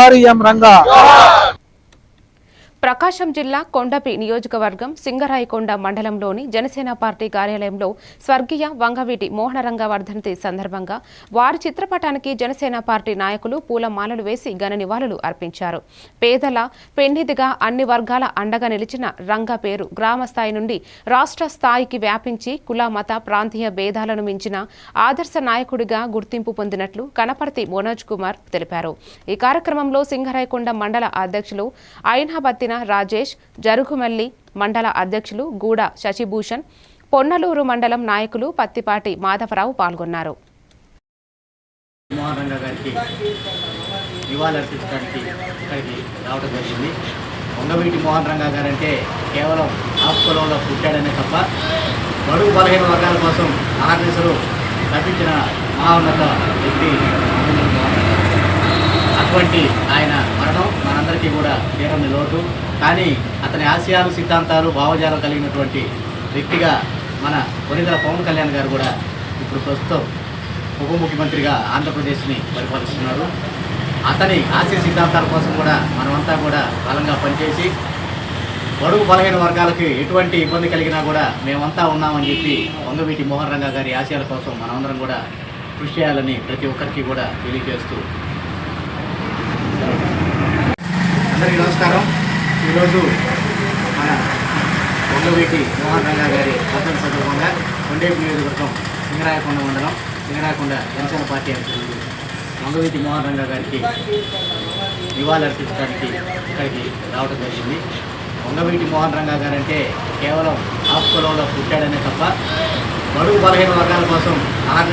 RM Ranga. ప్రకాశం జిల్లా కొండపి నియోజకవర్గం సింగరాయకొండ మండలంలోని జనసేన పార్టీ కార్యాలయంలో స్వర్గీయ వంగవీటి మోహనరంగ వర్ధంతి సందర్భంగా వారి చిత్రపటానికి జనసేన పార్టీ నాయకులు పూలమాలలు వేసి ఘన నివాళులు అర్పించారు. పేదల పెన్నిధిగా అన్ని వర్గాల అండగా నిలిచిన రంగ పేరు గ్రామ స్థాయి నుండి రాష్ట్ర స్థాయికి వ్యాపించి కుల మత ప్రాంతీయ భేదాలను మించిన ఆదర్శ నాయకుడిగా గుర్తింపు పొందినట్లు కనపర్తి మనోజ్ కుమార్ తెలిపారు. ఈ కార్యక్రమంలో సింగరాయకొండ మండల అధ్యక్షులు ఐనాబత్తిన రాజేష్, జరుగుమల్లి మండల అధ్యక్షులు గూడ శశిభూషణ్, పొన్నలూరు మండలం నాయకులు పత్తిపాటి మాధవరావు పాల్గొన్నారు. మోహన్ రంగా గారికి నివాళులర్పించడానికి ఇక్కడికి రావడం జరిగింది. వంగవీటి మోహన్ రంగా గారు అంటే కేవలం ఆకులలో పుట్టాడనే తప్ప బడుగు బలహీన వర్గాల కోసం ఆర్ఎస్లు కల్పించిన మహోన్నత వ్యక్తి. అటువంటి ఆయన మరణం మనందరికీ కూడా తీరని లోటు. కానీ అతని ఆశయాలు, సిద్ధాంతాలు, భావజాలం కలిగినటువంటి వ్యక్తిగా మన కొనిదెల పవన్ కళ్యాణ్ గారు కూడా ఇప్పుడు ప్రస్తుతం ఉప ముఖ్యమంత్రిగా ఆంధ్రప్రదేశ్ని పరిపాలిస్తున్నారు. అతని ఆశయ సిద్ధాంతాల కోసం కూడా మనమంతా కూడా బలంగా పనిచేసి బడుగు బలహీన వర్గాలకి ఎటువంటి ఇబ్బంది కలిగినా కూడా మేమంతా ఉన్నామని చెప్పి వంగవీటి మోహన్ రంగా గారి ఆశయాల కోసం మనమందరం కూడా కృషి చేయాలని ప్రతి ఒక్కరికి కూడా తెలియజేస్తూ, అందరికీ నమస్కారం. ఈరోజు మన వంగవీటి మోహన్ రంగా గారి వర్ధంతి సందర్భంగా కొండేపు నియోజకవర్గం సింగరాయకొండ మండలం సింగరాయకొండ జనసేన పార్టీ అధ్యక్షులు వంగవీటి మోహన్ రంగా గారికి నివాళులర్పించడానికి ఇక్కడికి రావడం జరిగింది. వంగవీటి మోహన్ రంగా గారు అంటే కేవలం ఆకులలో పుట్టాడనే తప్ప బడుగు బలహీన వర్గాల కోసం